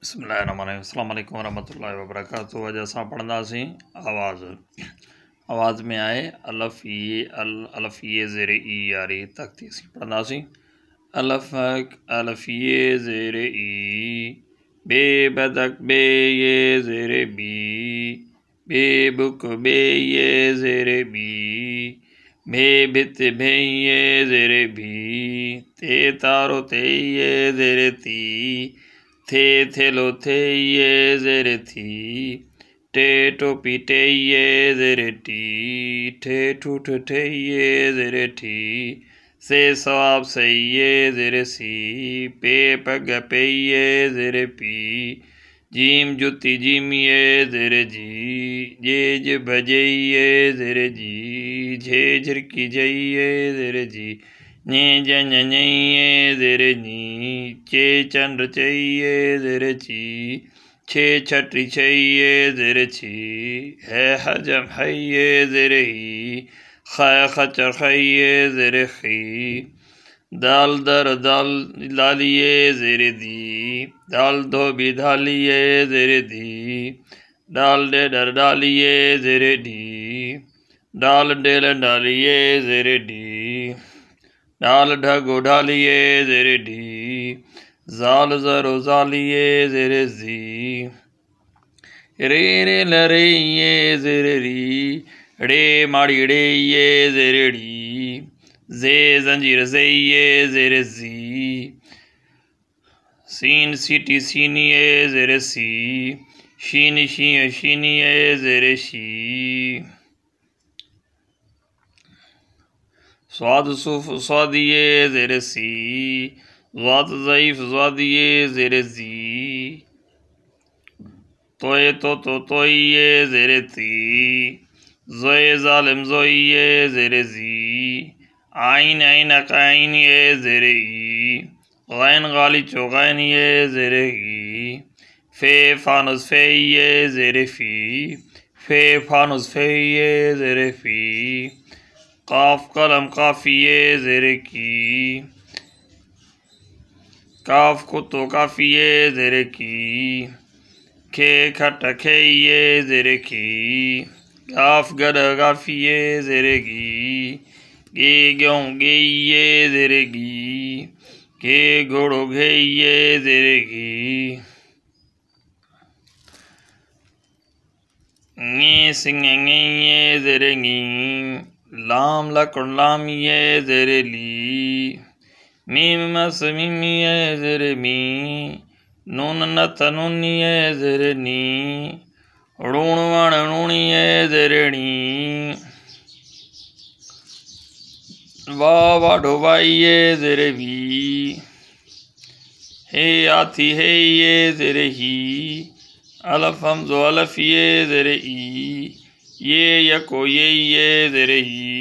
बिस्मिल्लाहिर्रहमानिर्रहीम। अस्सलामु अलैकुम वरहमतुल्लाहि वबरकातुहू। अॼु असां पढ़ंदासीं आवाज़। आवाज़ में आहे अलफ़ ये ज़ेर ई यारी तख्ती असीं पढ़ंदासीं। अलफ़ अलफ़ ये ज़ेर ई, बे बदक बे ये ज़ेर बी, बे बुक बे ये ज़ेर बी, बे भित बे ये ज़ेर भी, ते तारो ते ये ज़ेर ती, थे थेलो थे ये ज़ेर थी, टे टोपी टे ये ज़ेर टी, ठे ठूठ ठे ये ज़ेर ठी, से सवाब से ये ज़ेर सी, पे पग पे ये ज़ेर पी, जीम जुती जीम ये ज़ेर जी, जेज बजे ये ज़ेर जी, झे झिरकी जई ये ज़ेर जी, ने जन ये ज़ेर नी, चे चंद्र चाहिए ज़ेर ची, छे छठी चाहिए ज़ेर छी, है हजम है ये ज़ेर ही, ख खचर खैये ज़ेर खी, दाल दर दाल लालिए ज़ेर दी, दाल धोबी धालिए ज़ेर दी, डाल डे डर डालिए ज़ेर डी, डाल डेल डालिए ज़ेर डी, डाल ढगो डालिए ज़ेर डी, जाल ज़रो जालिए ज़ेर जी, रे रे लरे ये ज़ेर री, रे माड़ी रे ये ज़ेर डी, जे जंजीर जे ये ज़ेर जी, सीन सीटी सीनिए ज़ेर सी, शीन शी शीनिए ज़ेर शी, स्वाद सुफ स्वादिये ज़ेर सी, ज़ात ज़ईफ़ ज़ादिये ज़ेर जी, तोए तोइये ज़ेर ती, ज़ोए ज़ालिम ज़ोइये ज़ेर जी, आइन ऐनक आइन ये ज़ेर ई, गैन गाली चो गैन ये ज़ेर ई, फे फानुस फे ये ज़ेर फी, फे फानुस फे ये ज़ेर फी, काफ कलम काफिये ज़ेर की, काफ कुतो काफिये ज़ेर की, खे खट खे ये ज़ेर की, गाफ गड गाफिये ज़ेर गी, गे ग्यों गे ये ज़ेर गी, गे घोड़ो घे ये ज़ेर गी, गे सिंह ये ज़ेर गी, लाम लकड़ लाम ये ज़ेर ली, मीम मस मीम ये ज़ेर मी, नून नथ नून ये ज़ेर नी, ऋण वण ऋण ये ज़ेर णी, वाह वाढो वाई ये ज़ेर वी, हे आथी हे ये ज़ेर ही, अलफ हमज़ो अलफ ये ज़ेर ई, ये यको ये ज़ेर ही,